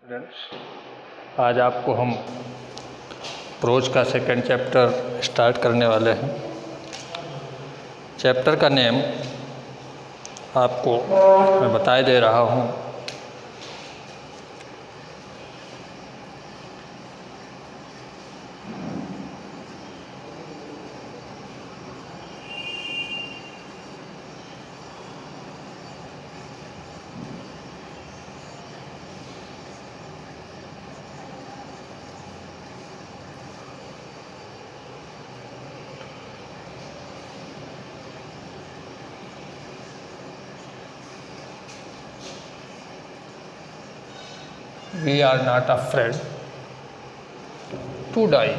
Students, आज आपको हम प्रोज का सेकंड चैप्टर स्टार्ट करने वाले हैं। चैप्टर का नेम आपको मैं बताए दे रहा हूँ। We are not afraid to die.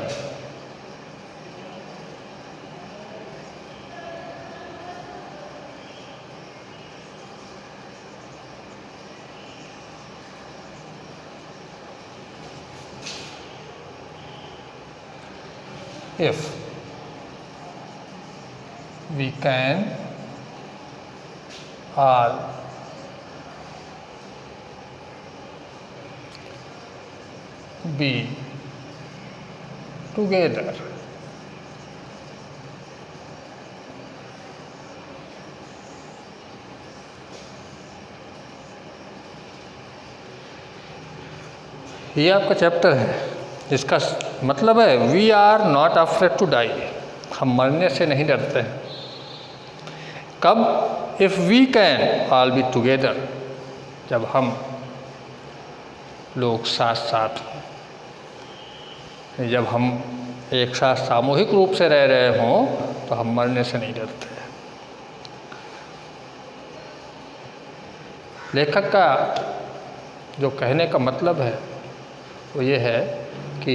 If we can all be together, ये आपका चैप्टर है। इसका मतलब है we are not afraid to die, हम मरने से नहीं डरते हैं। कब? If we can all be together, जब हम लोग साथ साथ हों, जब हम एक साथ सामूहिक रूप से रह रहे हों तो हम मरने से नहीं डरते। लेखक का जो कहने का मतलब है वो ये है कि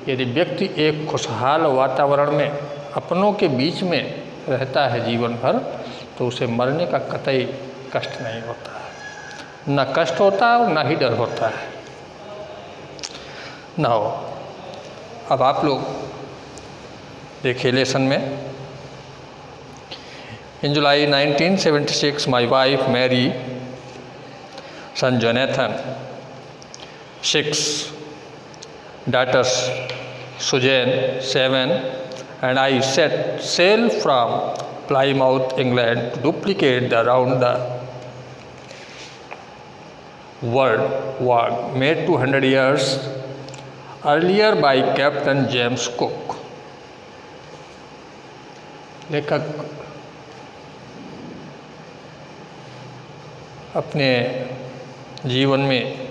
यदि व्यक्ति एक खुशहाल वातावरण में अपनों के बीच में रहता है जीवन भर, तो उसे मरने का कतई कष्ट नहीं होता है। न कष्ट होता और न ही डर होता है। ना हो। अब आप लोग देखिए लेसन में, in July 1976 my wife Mary son Jonathan, 6 daughters Suzanne 7, and I set sail from Plymouth, England to duplicate the round the world walk made 200 years earlier by Captain James Cook। लेखक अपने जीवन में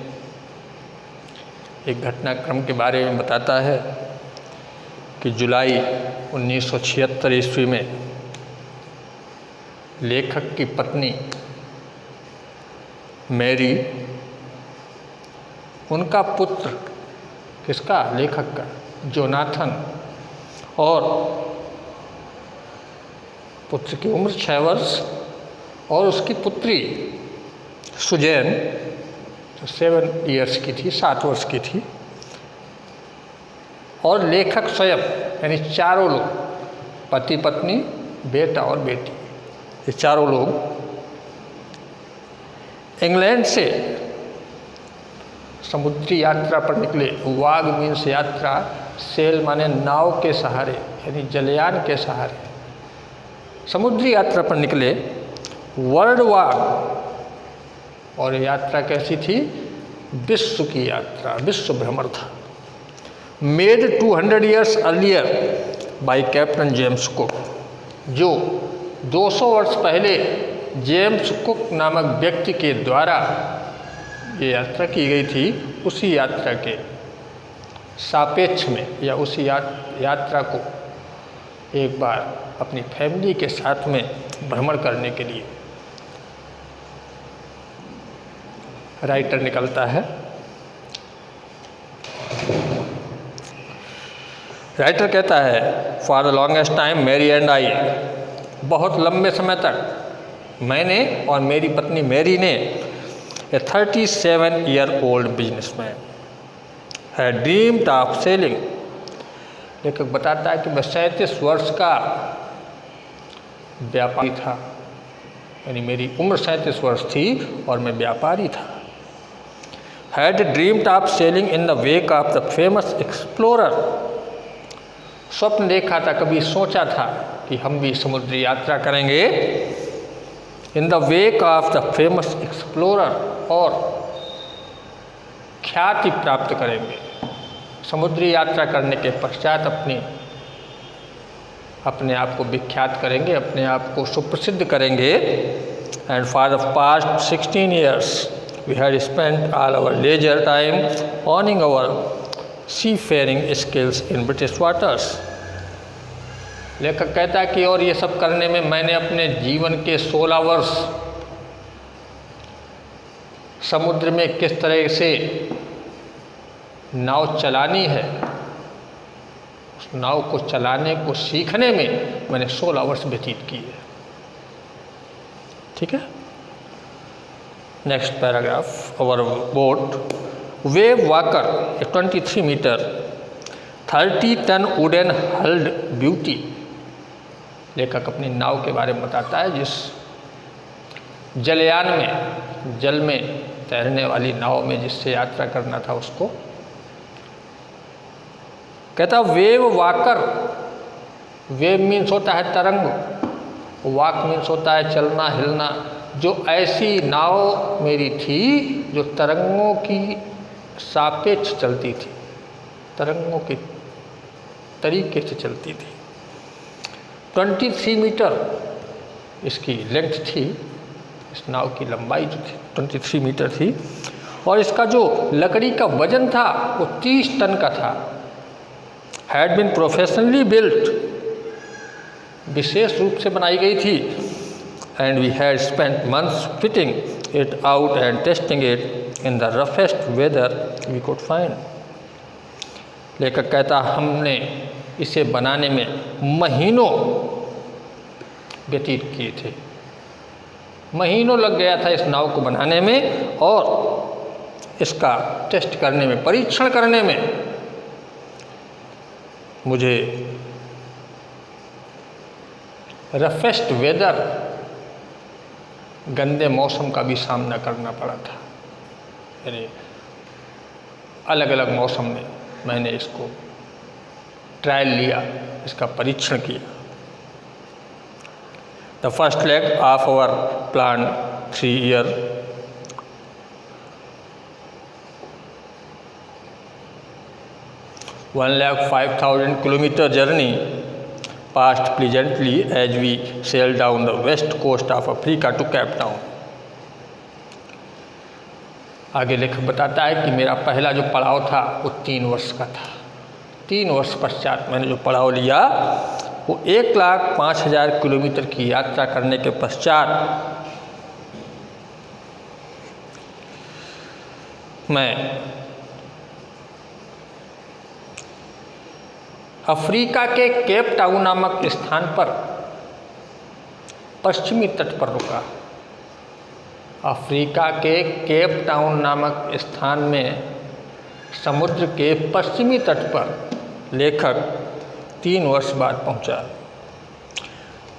एक घटनाक्रम के बारे में बताता है कि जुलाई 1976 ईस्वी में लेखक की पत्नी मैरी, उनका पुत्र, किसका? लेखक का, जोनाथन, और पुत्र की उम्र 6 वर्ष और उसकी पुत्री सुजैन जो 7 ईयर्स की थी, 7 वर्ष की थी, और लेखक स्वयं, यानी चारों लोग, पति पत्नी, बेटा और बेटी, ये चारों लोग इंग्लैंड से समुद्री यात्रा पर निकले। वाग मीन्स यात्रा, सेल माने नाव के सहारे, यानी जलयान के सहारे समुद्री यात्रा पर निकले। वर्ल्ड वाग, और यात्रा कैसी थी? विश्व की यात्रा, विश्व भ्रमण था। Made 200 years earlier bye captain James cook, जो 200 वर्ष पहले जेम्स कुक नामक व्यक्ति के द्वारा ये यात्रा की गई थी। उसी यात्रा के सापेक्ष में, या उसी यात्रा को एक बार अपनी फैमिली के साथ में भ्रमण करने के लिए राइटर निकलता है। राइटर कहता है, for the longest time Mary and I, बहुत लंबे समय तक मैंने और मेरी पत्नी मैरी ने, ए 37-year-old businessman had dreamed of selling. लेखक बताता है कि मैं 37 वर्ष का व्यापारी था, यानी मेरी उम्र 37 वर्ष थी और मैं व्यापारी था। Had dreamed of selling in the wake of the famous explorer. स्वप्न देखा था, कभी सोचा था कि हम भी समुद्री यात्रा करेंगे। In the wake of the famous explorer, और ख्याति प्राप्त करेंगे। समुद्री यात्रा करने के पश्चात अपने आप को विख्यात करेंगे, अपने आप को सुप्रसिद्ध करेंगे। And for the past 16 years we had spent all our leisure time honing our seafaring skills in British waters. लेखक कहता है कि और ये सब करने में मैंने अपने जीवन के 16 वर्ष समुद्र में किस तरह से नाव चलानी है, उस नाव को चलाने को सीखने में मैंने 16 वर्ष व्यतीत किए। ठीक है। Next paragraph, our boat Wave Walker a 23 metre 30 ton wooden hulled beauty. लेखक अपनी नाव के बारे में बताता है, जिस जलयान में, जल में तैरने वाली नाव में जिससे यात्रा करना था उसको। कहता वेव वॉकर, वेव मीन्स होता है तरंग, वॉक मीन्स होता है चलना हिलना। जो ऐसी नाव मेरी थी जो तरंगों की सापेक्ष चलती थी, तरंगों के तरीके से चलती थी। 23 मीटर इसकी लेंथ थी, इस नाव की लंबाई जो थी 23 मीटर थी, और इसका जो लकड़ी का वजन था वो 30 टन का था। हैड बीन प्रोफेशनली बिल्ट, विशेष रूप से बनाई गई थी। And we had spent months fitting it out and testing it in the roughest weather we could find. लेखक कहता हमने इसे बनाने में महीनों व्यतीत किए थे, महीनों लग गया था इस नाव को बनाने में और इसका टेस्ट करने में, परीक्षण करने में। मुझे रफेस्ट वेदर, गंदे मौसम का भी सामना करना पड़ा था। यानी अलग अलग मौसम में मैंने इसको ट्रायल लिया, इसका परीक्षण किया। The first leg of our plan 3 year (1,05,000 kilometer) journey passed pleasantly as we sailed down the west coast of Africa to Cape Town. आगे लेखक बताता है कि मेरा पहला जो पड़ाव था वो 3 वर्ष का था। 3 वर्ष पश्चात मैंने जो पड़ाव लिया वो 1,05,000 किलोमीटर की यात्रा करने के पश्चात मैं अफ्रीका के केप टाउन नामक स्थान पर पश्चिमी तट पर रुका। अफ्रीका के केप टाउन नामक स्थान में समुद्र के पश्चिमी तट पर लेखक 3 वर्ष बाद पहुंचा।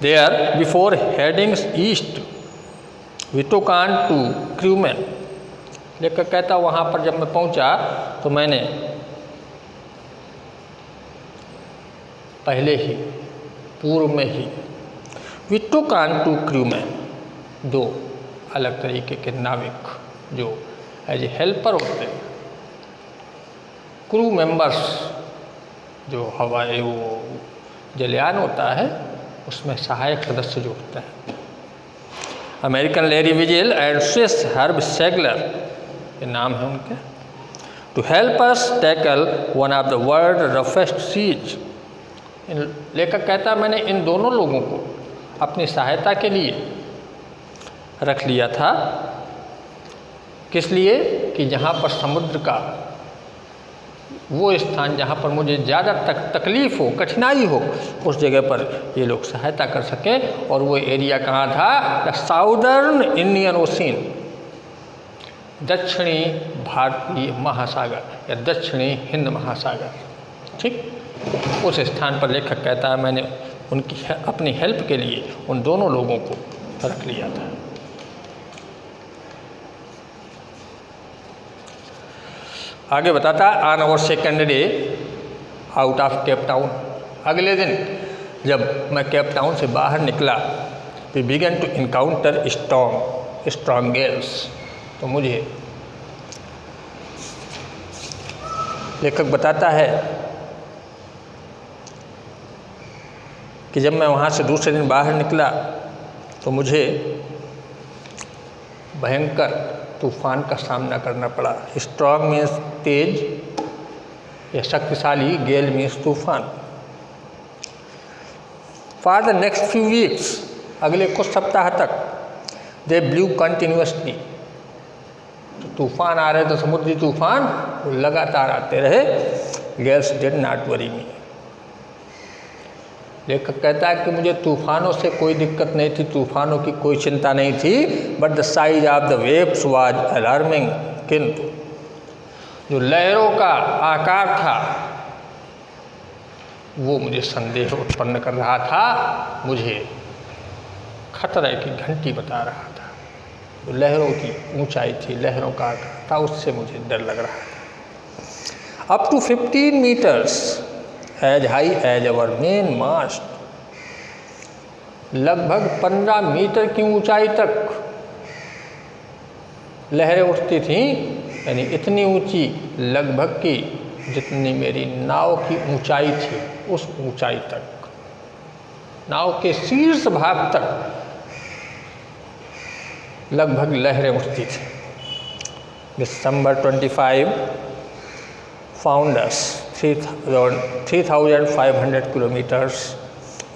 There before heading east we took on two crewman. लेखक कहता वहाँ पर जब मैं पहुंचा तो मैंने पहले ही पूर्व में ही we took on two crewman, 2 अलग तरीके के नाविक जो एज ए हेल्पर होते हैं, क्रू मेंबर्स जो हवाई वो जलयान होता है उसमें सहायक सदस्य जो होते हैं। American Larry Vigil and Swiss Herb Seigler, ये नाम है उनके, to help us tackle one of the world roughest seas. लेखक कहता मैंने इन दोनों लोगों को अपनी सहायता के लिए रख लिया था। किस लिए? कि जहाँ पर समुद्र का वो स्थान जहाँ पर मुझे ज़्यादा तकलीफ़ हो, कठिनाई हो, उस जगह पर ये लोग सहायता कर सकें। और वो एरिया कहाँ था? द साउदर्न इंडियन ओशियन, दक्षिणी भारतीय महासागर या दक्षिणी हिंद महासागर। ठीक, उस स्थान पर लेखक कहता है मैंने उनकी अपनी हेल्प के लिए उन दोनों लोगों को रख लिया था। आगे बताता है on our second day out of Cape Town, अगले दिन जब मैं केप टाउन से बाहर निकला, we began to encounter strong gales. तो मुझे लेखक बताता है कि जब मैं वहाँ से दूसरे दिन बाहर निकला तो मुझे भयंकर तूफान का सामना करना पड़ा। स्ट्रॉन्ग मीन्स तेज या शक्तिशाली, गेल मीन्स तूफान। For the next few weeks, अगले कुछ सप्ताह तक, दे ब्लू कंटिन्यूसली, तूफान आ रहे थे, समुद्री तूफान लगातार आते रहे। गेल्स डिड नॉट वरी मी। लेखक कहता है कि मुझे तूफानों से कोई दिक्कत नहीं थी, तूफानों की कोई चिंता नहीं थी, but the size of the waves was alarming. किंतु जो लहरों का आकार था वो मुझे संदेह उत्पन्न कर रहा था, मुझे खतरे की घंटी बता रहा था। तो लहरों की ऊंचाई थी, लहरों का आकार था, उससे मुझे डर लग रहा था। Up to 15 metres as high as our main mast, लगभग 15 मीटर की ऊंचाई तक लहरें उठती थीं, यानी इतनी ऊंची लगभग की जितनी मेरी नाव की ऊंचाई थी, उस ऊंचाई तक, नाव के शीर्ष भाग तक लगभग लहरें उठती थी। दिसंबर 25 found us 3,500 kilometres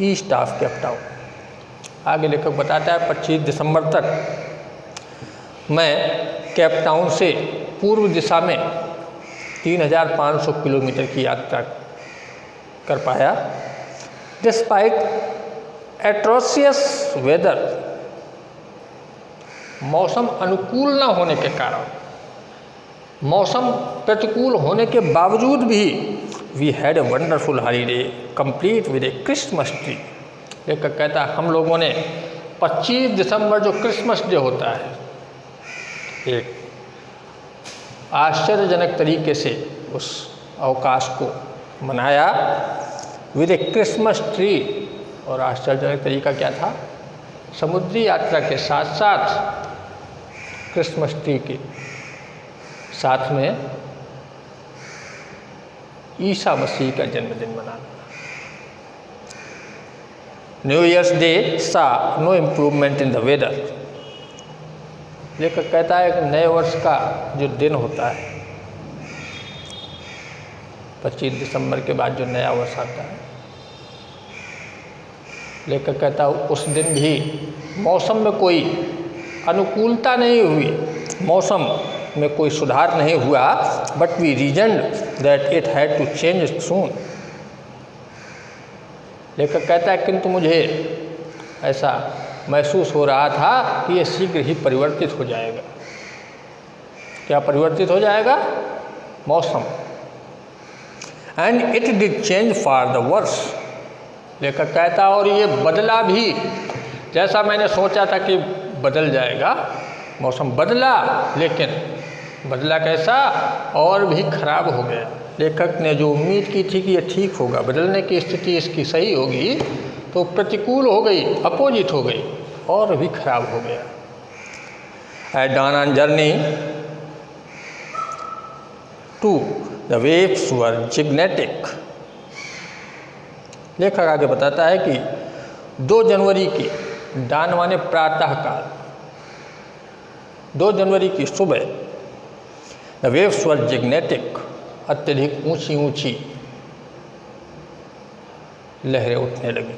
east of Cape town. आगे लेखक बताता है 25 दिसंबर तक मैं केप टाउन से पूर्व दिशा में 3,500 किलोमीटर की यात्रा कर पाया। डिस्पाइट एट्रोसियस वेदर, मौसम अनुकूल न होने के कारण, मौसम प्रतिकूल होने के बावजूद भी, we had a wonderful holiday complete with a Christmas tree. लेखक कहता है हम लोगों ने 25 दिसंबर जो क्रिसमस डे होता है, एक आश्चर्यजनक तरीके से उस अवकाश को मनाया विद ए क्रिसमस ट्री। और आश्चर्यजनक तरीका क्या था? समुद्री यात्रा के साथ साथ क्रिसमस ट्री के साथ में ईसा मसीह का जन्मदिन मनाना। New Year's Day saw no improvement in the weather. लेखक कहता है कि नए वर्ष का जो दिन होता है, 25 दिसंबर के बाद जो नया वर्ष आता है, लेखक कहता है उस दिन भी मौसम में कोई अनुकूलता नहीं हुई, मौसम में कोई सुधार नहीं हुआ, but we reasoned that it had to change soon. लेखक कहता है किंतु मुझे ऐसा महसूस हो रहा था कि ये शीघ्र ही परिवर्तित हो जाएगा। क्या परिवर्तित हो जाएगा? मौसम। And it did change for the worse. लेखक कहता और ये बदला भी, जैसा मैंने सोचा था कि बदल जाएगा, मौसम बदला, लेकिन बदला कैसा? और भी खराब हो गया। लेखक ने जो उम्मीद की थी कि ये ठीक होगा, बदलने की स्थिति इसकी सही होगी, तो प्रतिकूल हो गई, अपोजिट हो गई, और भी खराब हो गया। एट डॉन ऑन जर्नी two the waves were gigantic. लेखक आगे बताता है कि 2 जनवरी की, डान माने प्रातःकाल, 2 जनवरी की सुबह द वेव्स वर जिग्नेटिक, अत्यधिक ऊंची ऊंची लहरें उठने लगी।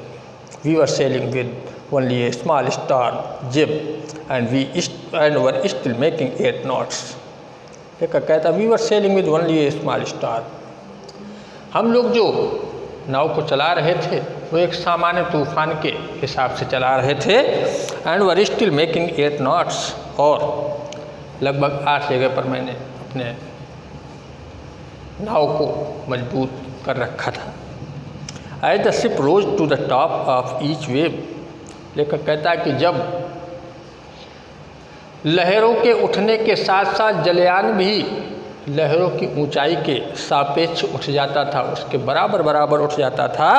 We were sailing with only a small storm jib and were still making 8 knots। लेखक कहता we were sailing with only a small storm. हम लोग जो नाव को चला रहे थे वो एक सामान्य तूफान के हिसाब से चला रहे थे। And were still making 8 knots, और लगभग 8 जगह पर मैंने अपने नाव को मजबूत कर रखा था। As the ship rose to the top of each wave. लेखक कहता है कि जब लहरों के उठने के साथ साथ जलयान भी लहरों की ऊंचाई के सापेक्ष उठ जाता था, उसके बराबर बराबर उठ जाता था।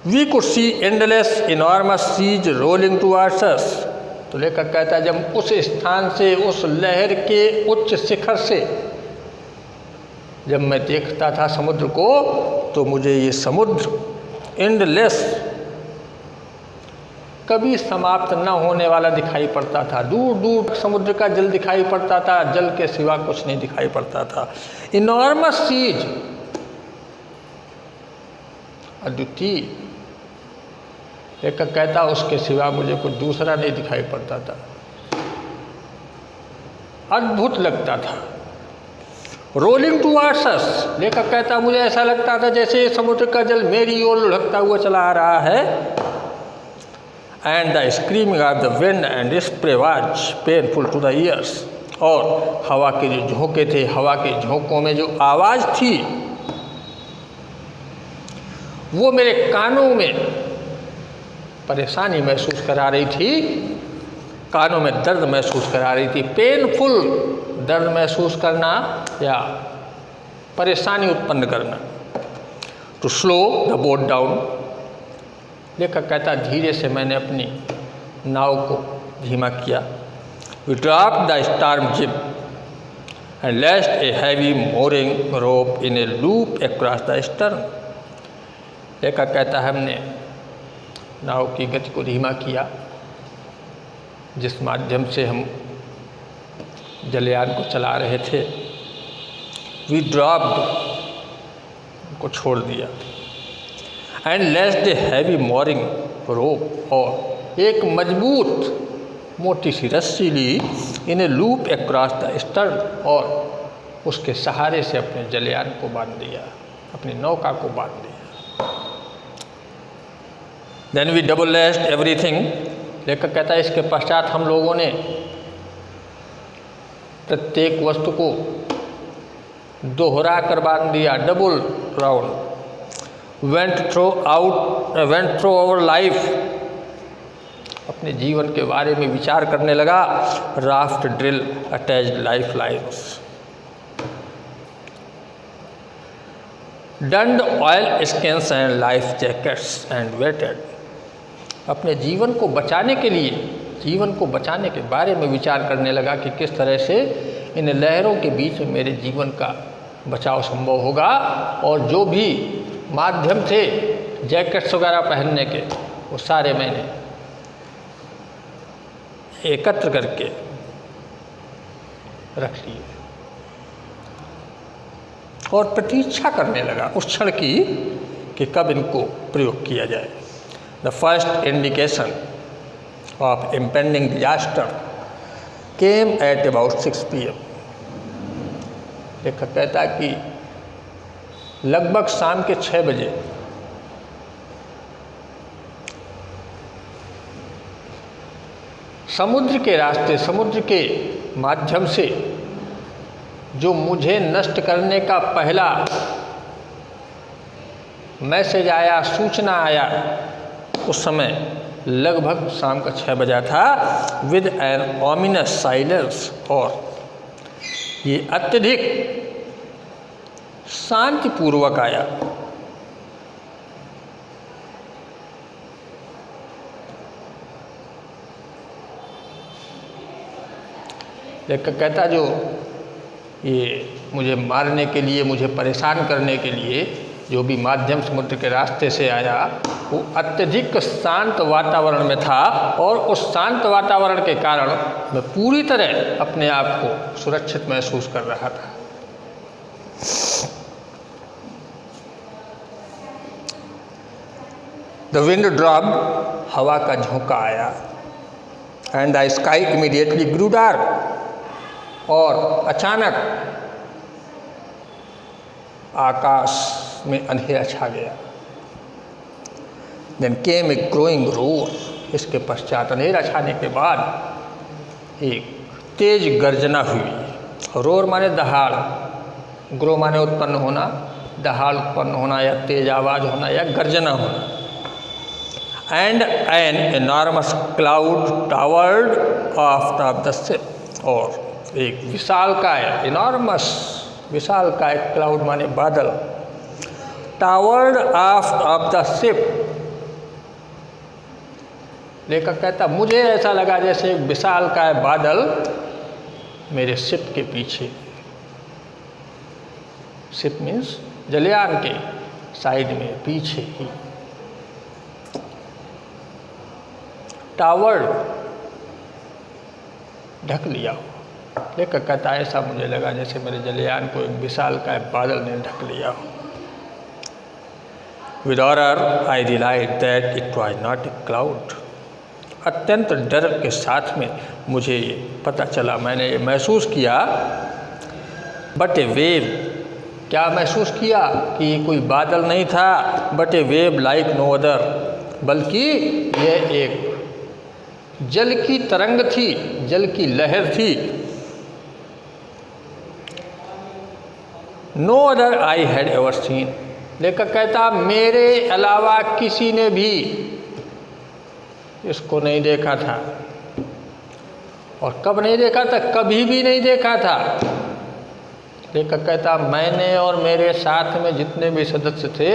We could see endless enormous seas rolling towards us। तो लेखक कहता है जब उस स्थान से, उस लहर के उच्च शिखर से जब मैं देखता था समुद्र को, तो मुझे ये समुद्र एंडलेस, कभी समाप्त न होने वाला दिखाई पड़ता था। दूर दूर समुद्र का जल दिखाई पड़ता था, जल के सिवा कुछ नहीं दिखाई पड़ता था। इनॉर्मस सीज, अद्वितीय। एक कहता उसके सिवा मुझे कुछ दूसरा नहीं दिखाई पड़ता था, अद्भुत लगता था। रोलिंग टुवर्ड्स अस, लेखक कहता मुझे ऐसा लगता था जैसे समुद्र का जल मेरी ओर लुढ़कता हुआ चला आ रहा है। And the screaming of the wind and spray was painful to the ears. और हवा के जो झोंके थे, हवा के झोंकों में जो आवाज़ थी, वो मेरे कानों में परेशानी महसूस करा रही थी, कानों में दर्द महसूस करा रही थी। पेनफुल, दर्द महसूस करना या परेशानी उत्पन्न करना। To slow the boat down, लेखक कहता धीरे से मैंने अपनी नाव को धीमा किया। We drop the storm jib and lashed a heavy mooring rope in a loop across the stern. लेखक कहता हमने नाव की गति को धीमा किया, जिस माध्यम से हम जलयान को चला रहे थे। वी ड्रॉप्ड, को छोड़ दिया। And lashed a heavy mooring rope, और एक मजबूत मोटी सी रस्सी ली। In a loop across the stern, और उसके सहारे से अपने जलयान को बांध दिया, अपनी नौका को बांध दिया। Then we double lashed everything, लेखक कहता है इसके पश्चात हम लोगों ने प्रत्येक वस्तु को दोहरा कर बांध दिया, double round. Went through our life, अपने जीवन के बारे में विचार करने लगा। Raft drill attached lifelines, donned oilskins and life jackets and waited. अपने जीवन को बचाने के लिए, जीवन को बचाने के बारे में विचार करने लगा कि किस तरह से इन लहरों के बीच में मेरे जीवन का बचाव संभव होगा। और जो भी माध्यम थे जैकेट्स वगैरह पहनने के, वो सारे मैंने एकत्र करके रख लिए और प्रतीक्षा करने लगा उस क्षण की कि कब इनको प्रयोग किया जाए। The first indication of impending disaster came at about 6 PM। लेखक कहता कि लगभग शाम के 6 बजे समुद्र के रास्ते, समुद्र के माध्यम से जो मुझे नष्ट करने का पहला मैसेज आया, सूचना आया, उस समय लगभग शाम का 6 बजा था। विद एन ऑमिनस साइलेंस, और ये अत्यधिक शांतिपूर्वक आया। लेखक कहता जो ये मुझे मारने के लिए, मुझे परेशान करने के लिए जो भी माध्यम समुद्र के रास्ते से आया, वो अत्यधिक शांत वातावरण में था। और उस शांत वातावरण के कारण मैं पूरी तरह अपने आप को सुरक्षित महसूस कर रहा था। द विंड ड्रॉप्ड, हवा का झोंका आया। And the sky immediately grew dark, और अचानक आकाश में अंधेरा छा गया। Then came a growing roar, इसके पश्चात अंधेरा छाने के बाद एक तेज गर्जना हुई। रोर माने दहाड़, ग्रो माने उत्पन्न होना, दहाड़ उत्पन्न होना या तेज आवाज़ होना या गर्जना होना। And an enormous cloud towered after the ship, और एक विशालकाय, एनॉर्मस विशालकाय, क्लाउड माने बादल, टावर्ड ऑफ द शिप। लेखक कहता मुझे ऐसा लगा जैसे एक विशालकाय बादल मेरे शिप के पीछे, शिप मीन्स जलयान के साइड में, पीछे ही। टावर ढक लिया। लेखक कहता है ऐसा मुझे लगा जैसे मेरे जलयान को एक विशालकाय बादल ने ढक लिया हो। With horror I realized that it was not a cloud. अत्यंत डर के साथ में मुझे ये पता चला, मैंने ये महसूस किया, बट ए वेव, क्या महसूस किया कि ये कोई बादल नहीं था, but a wave like no other, बल्कि यह एक जल की तरंग थी, जल की लहर थी। No other I had ever seen. लेखक कहता मेरे अलावा किसी ने भी इसको नहीं देखा था। और कब नहीं देखा था? कभी भी नहीं देखा था। लेखक कहता मैंने और मेरे साथ में जितने भी सदस्य थे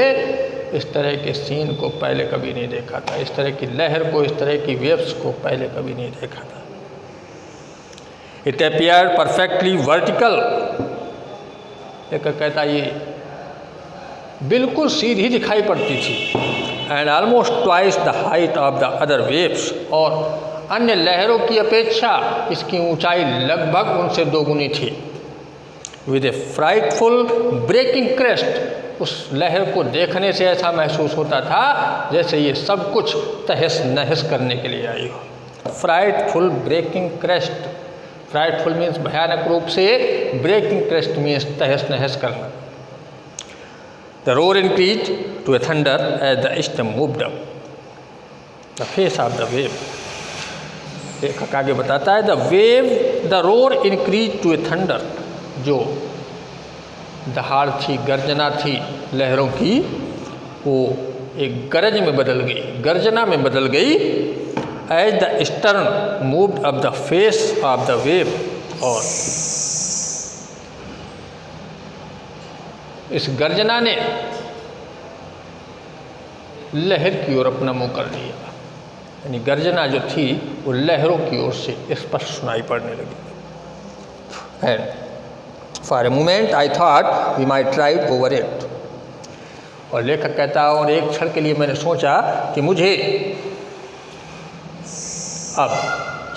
इस तरह के सीन को पहले कभी नहीं देखा था, इस तरह की लहर को, इस तरह की वेव्स को पहले कभी नहीं देखा था। It appeared perfectly vertical. लेखक कहता ये बिल्कुल सीधी दिखाई पड़ती थी, and almost twice the height of the other waves, और अन्य लहरों की अपेक्षा इसकी ऊंचाई लगभग उनसे दोगुनी थी। With a frightful breaking crest, उस लहर को देखने से ऐसा महसूस होता था जैसे ये सब कुछ तहस नहस करने के लिए आई हो। Frightful breaking crest, frightful means भयानक रूप से, ब्रेकिंग क्रेस्ट मीन्स तहस नहस करना। The roar increase to a thunder as the storm moved up the face of the wave. लेखक आगे बताता है the roar increase to a thunder, जो दहाड़ थी, गर्जना थी लहरों की, वो एक गरज में बदल गई, गर्जना में बदल गई। As the stern moved up the face of the wave, और इस गर्जना ने लहर की ओर अपना मुंह कर लिया, यानी गर्जना जो थी वो लहरों की ओर से स्पष्ट सुनाई पड़ने लगी। And for a moment I thought we might ride over it. और लेखक कहता और एक क्षण के लिए मैंने सोचा कि मुझे अब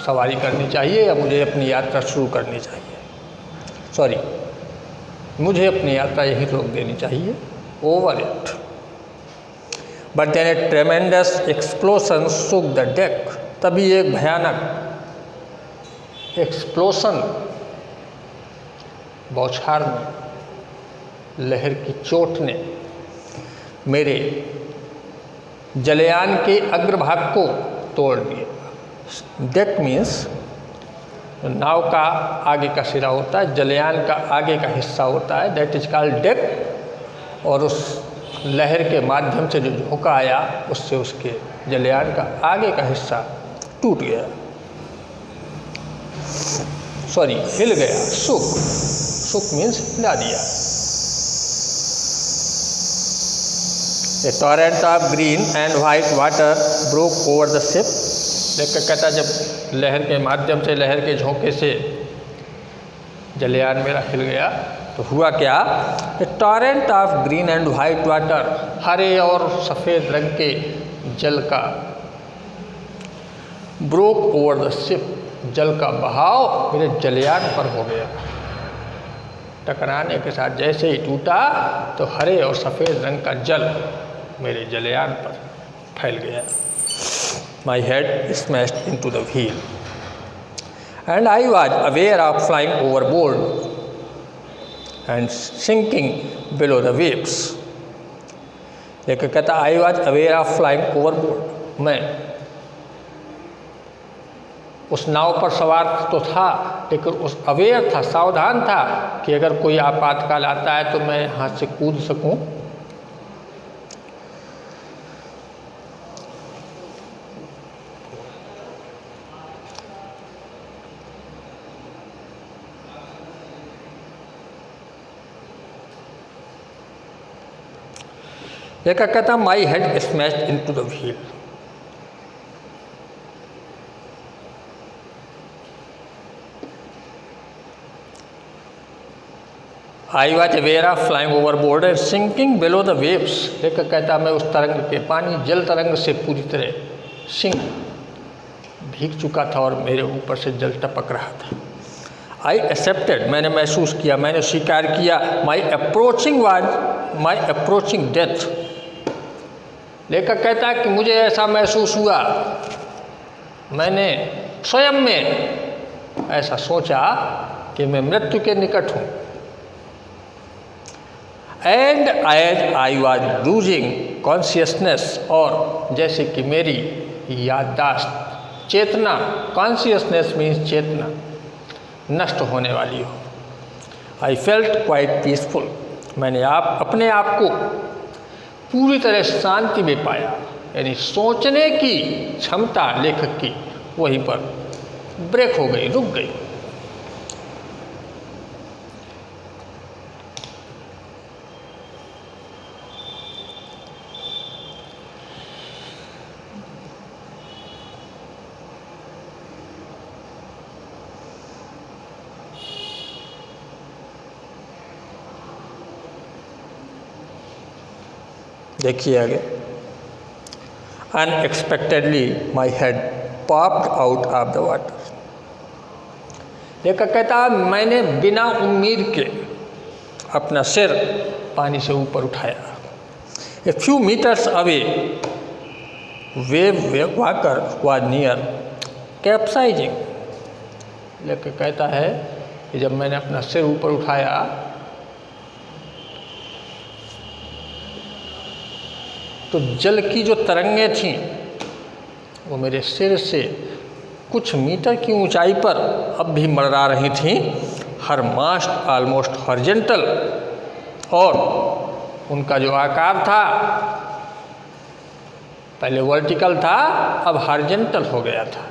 सवारी करनी चाहिए या मुझे अपनी यात्रा शुरू करनी चाहिए, मुझे अपनी यात्रा यहीं रोक देनी चाहिए, over it. But then a tremendous explosion shook the deck. तभी एक भयानक एक्सप्लोसन, बौछार में, लहर की चोट ने मेरे जलयान के अग्रभाग को तोड़ दिया। डेक मीन्स नाव का आगे का सिरा होता है, जलयान का आगे का हिस्सा होता है, दैट इज कॉल्ड डेक। और उस लहर के माध्यम से जो झोंका आया उससे उसके जलयान का आगे का हिस्सा टूट गया, हिल गया। सुक मीन्स हिला दिया। A torrent of green and white water broke over the ship. लेखक कहता जब लहर के माध्यम से, लहर के झोंके से जलयान मेरा हिल गया तो हुआ क्या? A torrent of green and white water, हरे और सफ़ेद रंग के जल का, ब्रोक ओवर द शिप, जल का बहाव मेरे जलयान पर हो गया। टकराने के साथ जैसे ही टूटा तो हरे और सफ़ेद रंग का जल मेरे जलयान पर फैल गया। My head smashed into the wheel, and I was aware of flying overboard and sinking below the waves. लेकिन कहता I was aware of flying overboard, मैं उस नाव पर सवार तो था लेकिन उस अवेयर था, सावधान था कि अगर कोई आपातकाल आता है तो मैं हाथ से कूद सकूं। लेखक कहता my head smashed into the wheel. I was aware of flying overboard and sinking below the waves. लेखक कहता मैं उस तरंग के पानी जल तरंग से पूरी तरह भीग चुका था और मेरे ऊपर से जल टपक रहा था। आई एक्सेप्टेड, मैंने महसूस किया, मैंने स्वीकार किया, माई अप्रोचिंग डेथ। लेखक कहता कि मुझे ऐसा महसूस हुआ, मैंने स्वयं में ऐसा सोचा कि मैं मृत्यु के निकट हूँ। And as I was losing consciousness, और जैसे कि मेरी याददाश्त, चेतना, कॉन्शियसनेस मीन्स चेतना, नष्ट होने वाली हो। आई फेल्ट क्वाइट पीसफुल, मैंने अपने आप को पूरी तरह शांति में पाया, यानी सोचने की क्षमता लेखक की वहीं पर ब्रेक हो गई, रुक गई। देखिए आगे, unexpectedly my head popped out of the water. लेखक कहता मैंने बिना उम्मीद के अपना सिर पानी से ऊपर उठाया। A few metres away Wave Walker was near capsizing. लेखक कहता है कि जब मैंने अपना सिर ऊपर उठाया तो जल की जो तरंगें थीं वो मेरे सिर से कुछ मीटर की ऊंचाई पर अब भी मंडरा रही थीं। हर मास्ट ऑलमोस्ट हॉरिजॉन्टल, और उनका जो आकार था पहले वर्टिकल था, अब हॉरिजॉन्टल हो गया था।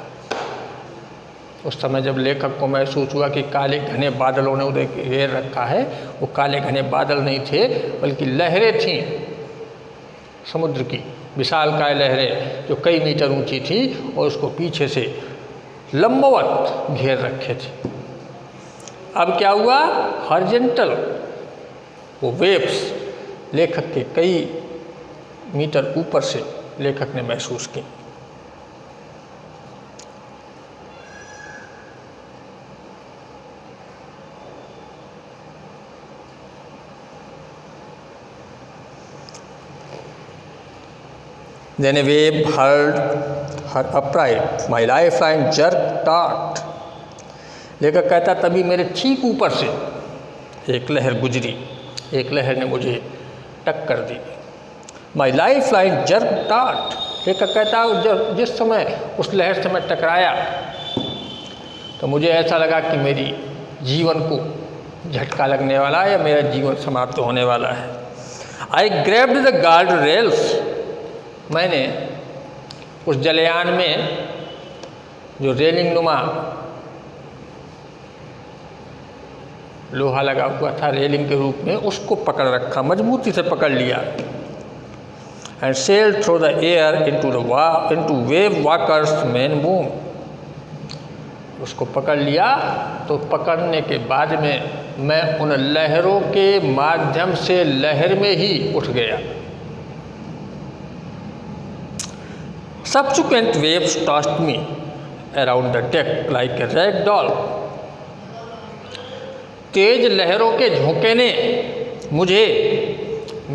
उस समय जब लेखक को महसूस हुआ कि काले घने बादलों ने उन्हें घेर रखा है, वो काले घने बादल नहीं थे बल्कि लहरें थीं, समुद्र की विशालकाय लहरें जो कई मीटर ऊंची थी और उसको पीछे से लंबवत घेर रखे थे। अब क्या हुआ, हॉरिजॉन्टल वो वेव्स लेखक के कई मीटर ऊपर से लेखक ने महसूस की। Then a wave hurled her upright, my lifeline jerked taut. लेखक कहता तभी मेरे ठीक ऊपर से एक लहर गुजरी, एक लहर ने मुझे टक्कर दी। My lifeline jerked taut. लेखक कहता जिस समय उस लहर से मैं टकराया तो मुझे ऐसा लगा कि मेरी जीवन को झटका लगने वाला है या मेरा जीवन समाप्त होने वाला है। I grabbed the guard rails. मैंने उस जलयान में जो रेलिंग नुमा लोहा लगा हुआ था रेलिंग के रूप में, उसको पकड़ रखा, मजबूती से पकड़ लिया। And sailed through the air into wave walkers main boom. उसको पकड़ लिया तो पकड़ने के बाद में मैं उन लहरों के माध्यम से लहर में ही उठ गया। Subsequent waves tossed me around the deck like a rag doll. तेज लहरों के झोंके ने मुझे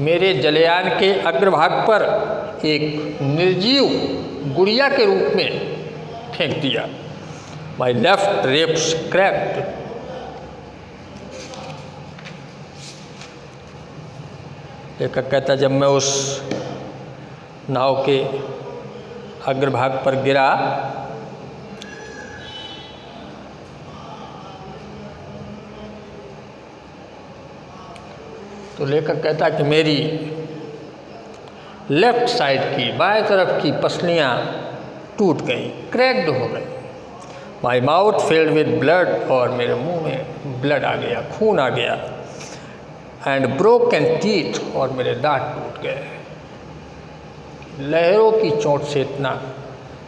मेरे जलयान के अग्रभाग पर एक निर्जीव गुड़िया के रूप में फेंक दिया। My left ribs cracked. लेखक कहता जब मैं उस नाव के अग्रभाग पर गिरा तो लेखक कहता कि मेरी लेफ्ट साइड की बाएं तरफ की पसलियां टूट गई, क्रैक्ड हो गई। My mouth filled with blood, और मेरे मुंह में ब्लड आ गया, खून आ गया। एंड ब्रोकन टीथ, और मेरे दांत टूट गए। लहरों की चोट से इतना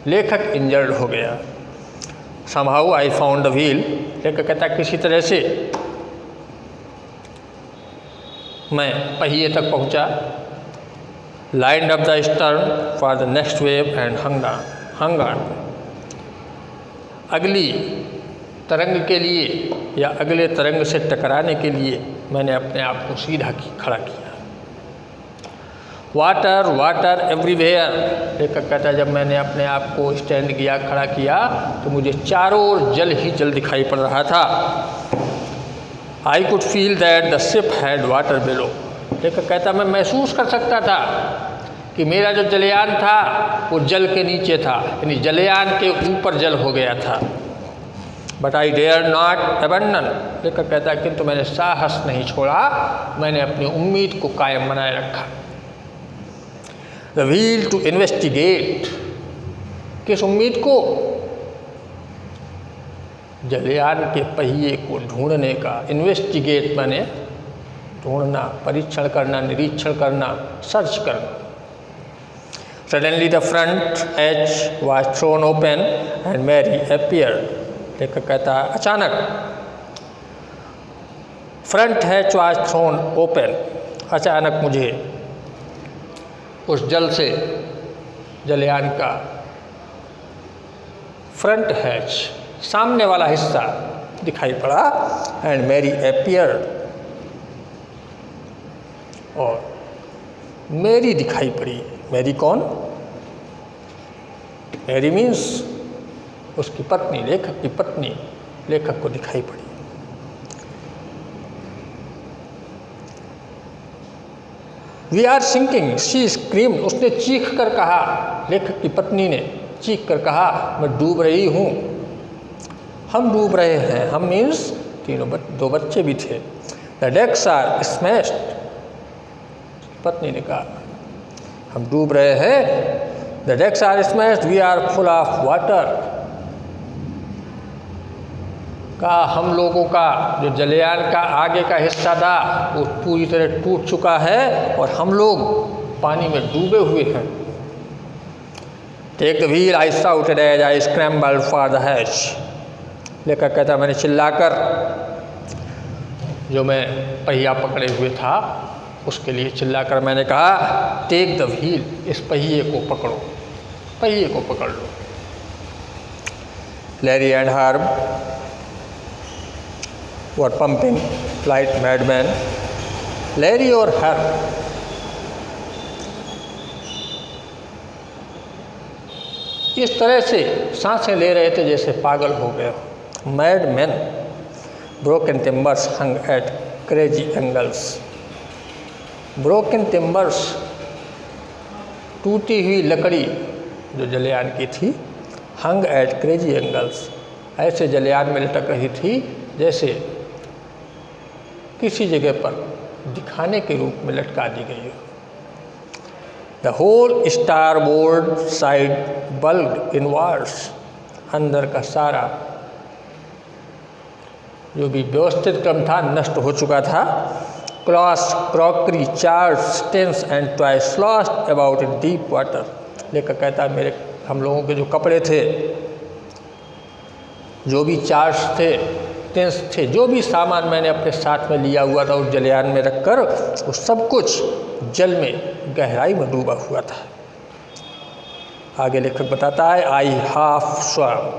लेखक इंजर्ड हो गया। Somehow I found the wheel, लेखक कहता किसी तरह से मैं पहिए तक पहुंचा। Lined up the stern for the next wave and hung on, अगली तरंग के लिए या अगले तरंग से टकराने के लिए मैंने अपने आप को सीधा खड़ा किया। वाटर वाटर एवरीवेयर, लेखक कहता है जब मैंने अपने आप को स्टैंड किया, खड़ा किया, तो मुझे चारों ओर जल ही जल दिखाई पड़ रहा था। I could feel that the ship had water below, लेखक कहता मैं महसूस कर सकता था कि मेरा जो जलयान था वो जल के नीचे था, यानी जलयान के ऊपर जल हो गया था। But I dare not abandon, लेखक कहता है किंतु मैंने साहस नहीं छोड़ा, मैंने अपनी उम्मीद को कायम बनाए रखा। द व्हील टू इन्वेस्टिगेट, किस उम्मीद को? जलयान के पहिए को ढूंढने का। इन्वेस्टिगेट माने ढूंढना, परीक्षण करना, निरीक्षण करना, सर्च करना। Suddenly the front edge was thrown open and Mary appeared, लेखक कहता अचानक front hatch was thrown open, अचानक मुझे उस जल से जलयान का फ्रंट हैच, सामने वाला हिस्सा दिखाई पड़ा। एंड मैरी अपीयर्ड, और मैरी दिखाई पड़ी। मैरी कौन? मैरी मीन्स उसकी पत्नी, लेखक की पत्नी लेखक को दिखाई पड़ी। We are sinking, she screamed, उसने चीख कर कहा, लेखक की पत्नी ने चीख कर कहा मैं डूब रही हूँ, हम डूब रहे हैं। हम मीन्स दो बच्चे भी थे। द डेक्स आर स्मैश्ड, पत्नी ने कहा हम डूब रहे हैं। The decks are smashed, we are full of water, का हम लोगों का जो जलयान का आगे का हिस्सा था वो पूरी तरह टूट चुका है और हम लोग पानी में डूबे हुए हैं। Take the wheel I shouted as I scrambled for the hatch, लेखक कहता मैंने चिल्लाकर, जो मैं पहिया पकड़े हुए था उसके लिए चिल्लाकर मैंने कहा टेक द व्हील, इस पहिए को पकड़ो, पहिए को पकड़ लो। Larry and Herb were pumping like madmen. Larry और हार्ब इस तरह से सांसें ले रहे थे जैसे पागल हो गए। Madmen, broken timbers hung at crazy angles, broken timbers, टूटी हुई लकड़ी जो जलयान की थी, हंग एट क्रेजी एंगल्स, ऐसे जलयान में लटक रही थी जैसे किसी जगह पर दिखाने के रूप में लटका दी गई हो। The whole starboard side bulb inwards, अंदर का सारा जो भी व्यवस्थित क्रम था नष्ट हो चुका था। Clothes, crockery, charts, tins and toys lost about in deep water, लेकर कहता मेरे हम लोगों के जो कपड़े थे, जो भी चार्ट्स थे, टेंस थे, जो भी सामान मैंने अपने साथ में लिया हुआ था उस जलयान में रखकर, वो सब कुछ जल में गहराई में डूबा हुआ था। आगे लेखक बताता है I half swam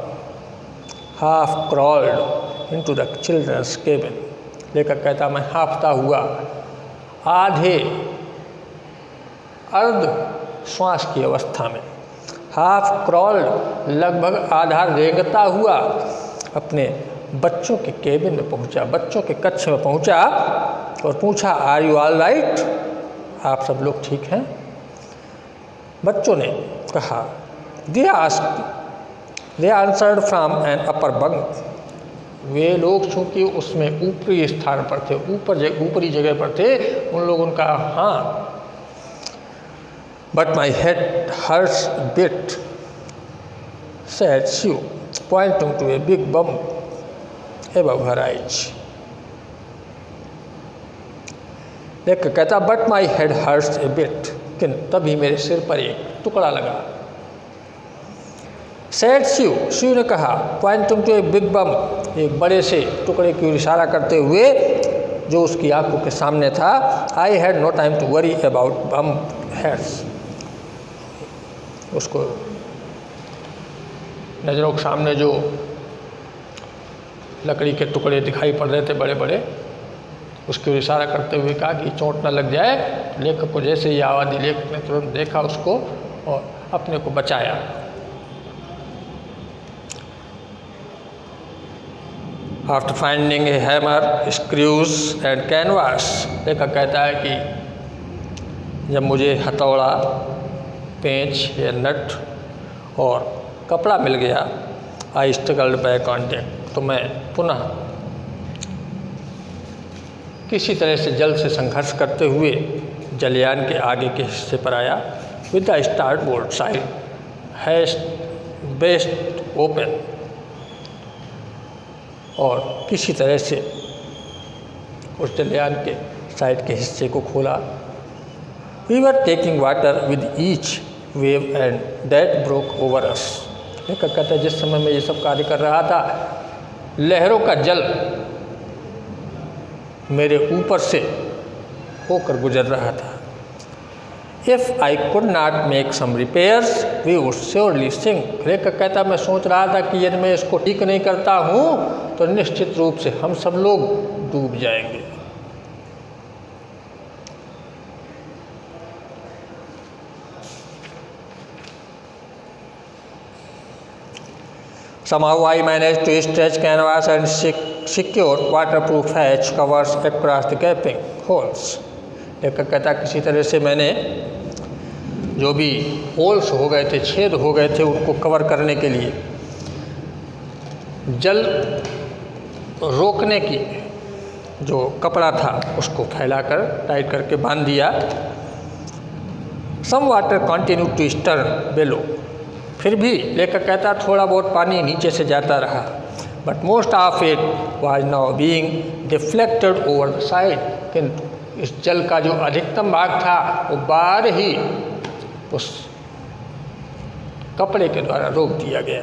half crawled into the children's cabin, लेखक कहता मैं हाफता हुआ आधे अर्ध श्वास की अवस्था में, हाफ क्रॉल्ड लगभग आधा रेंगता हुआ अपने बच्चों के केबिन में पहुंचा, बच्चों के कक्ष में पहुंचा और पूछा आर यू ऑल राइट, आप सब लोग ठीक हैं? बच्चों ने कहा, they answered from an upper bunk, वे लोग चूँकि उसमें ऊपरी स्थान पर थे, ऊपरी जगह पर थे, उन लोगों ने कहा हाँ। But my head hurts bit said Sue, pointing to a big bump above her eyes. लेखक कहता but my head hurts a bit, कि तभी मेरे सिर पर एक टुकड़ा लगा। सेड शिव ने कहा, पॉइंटिंग टू ए बिग बम, एक बड़े से टुकड़े की ओर इशारा करते हुए जो उसकी आंखों के सामने था। I had no time to worry about bump heads. उसको नज़रों के सामने जो लकड़ी के टुकड़े दिखाई पड़ रहे थे बड़े बड़े, उसकी ओर इशारा करते हुए कहा कि चोट न लग जाए। लेखक को जैसे ही आवाज़ दी, लेखक ने तुरंत देखा उसको और अपने को बचाया। After finding a hammer, screws and canvas, लेखक कहता है कि जब मुझे हथौड़ा, पेंच या नट और कपड़ा मिल गया, आई स्ट्रगल्ड बैक ऑन डेक, तो मैं पुनः किसी तरह से जल से संघर्ष करते हुए जलयान के आगे के हिस्से पर आया। With the start board side heist best open, और किसी तरह से उस जलयान के साइड के हिस्से को खोला। We were taking water with each wave and that broke over us. लेखक कहता है जिस समय मैं ये सब कार्य कर रहा था, लहरों का जल मेरे ऊपर से होकर गुजर रहा था। If I could not make some repairs we would surely sink. लेखक कहता मैं सोच रहा था कि यदि मैं इसको ठीक नहीं करता हूँ तो निश्चित रूप से हम सब लोग डूब जाएंगे। Somehow I managed to stretch canvas and secure waterproof hatch covers across the gaping holes. लेखक कहता किसी तरह से मैंने जो भी होल्स हो गए थे, छेद हो गए थे, उनको कवर करने के लिए जल रोकने की जो कपड़ा था उसको फैलाकर टाइट करके बांध दिया। Some water continued to stir below. फिर भी लेखक कहता थोड़ा बहुत पानी नीचे से जाता रहा। But most of it was now being deflected over the side. किंतु इस जल का जो अधिकतम भाग था वो बाहर ही उस कपड़े के द्वारा रोक दिया गया।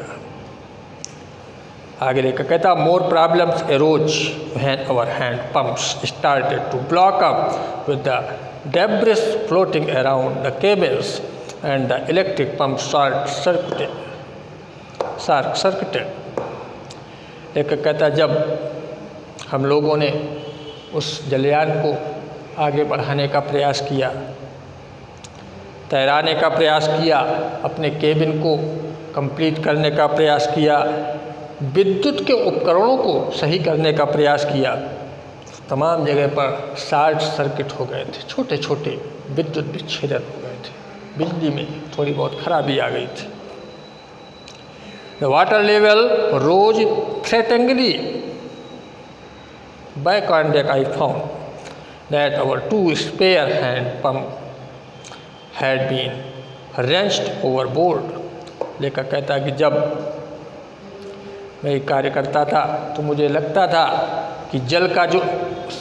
आगे लेकर कहता more problems arose when our hand pumps started to block up with the debris floating around the cables and the electric pump short-circuited. लेखक कहता जब हम लोगों ने उस जलयान को आगे बढ़ाने का प्रयास किया, तैराने का प्रयास किया, अपने केबिन को कंप्लीट करने का प्रयास किया, विद्युत के उपकरणों को सही करने का प्रयास किया, तमाम जगह पर शॉर्ट सर्किट हो गए थे, छोटे छोटे विद्युत विच्छेदन हो गए थे, बिजली में थोड़ी बहुत खराबी आ गई थी। The water level rose threateningly back on deck. I found that our 2 spare hand pump had been wrenched overboard. लेखक कहता कि जब मैं कार्य करता था तो मुझे लगता था कि जल का जो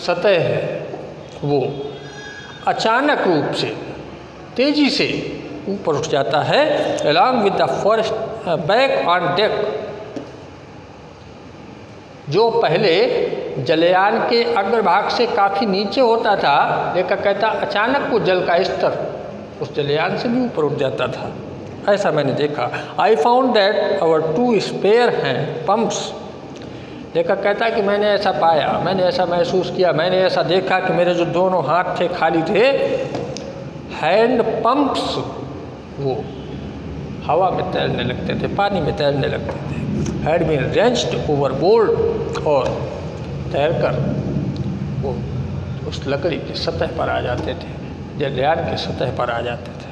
सतह है वो अचानक रूप से तेजी से ऊपर उठ जाता है। Along with the forest back on deck, जो पहले जलयान के अग्रभाग से काफ़ी नीचे होता था, लेखक कहता अचानक वो जल का स्तर उस जलयान से भी ऊपर उठ जाता था। ऐसा मैंने देखा। I found that our 2 spare hand pumps. लेखक कहता कि मैंने ऐसा पाया, मैंने ऐसा महसूस किया, मैंने ऐसा देखा कि मेरे जो दोनों हाथ थे खाली थे, हैंड पंप्स वो हवा में तैरने लगते थे, पानी में तैरने लगते थे। हैड बीन रेंच्ड ओवरबोर्ड, और तैरकर वो उस लकड़ी की सतह पर आ जाते थे, जलयान की सतह पर आ जाते थे।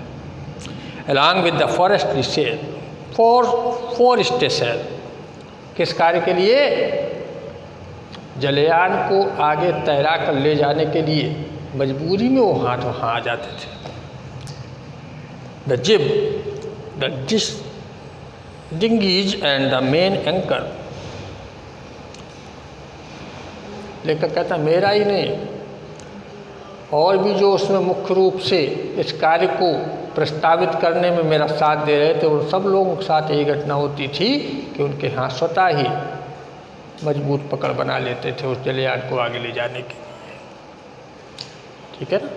Along with the forestay sail forest sail, किस कार्य के लिए? जलयान को आगे तैरा कर ले जाने के लिए मजबूरी में वो हाथ वहाँ आ जाते थे। The jib, the dinghies and the main anchor. लेखक कहता मेरा ही नहीं, और भी जो उसमें मुख्य रूप से इस कार्य को प्रस्तावित करने में मेरा साथ दे रहे थे, उन सब लोगों के साथ यही घटना होती थी कि उनके यहाँ स्वतः ही मजबूत पकड़ बना लेते थे उस जलयान को आगे ले जाने के लिए। ठीक है ना।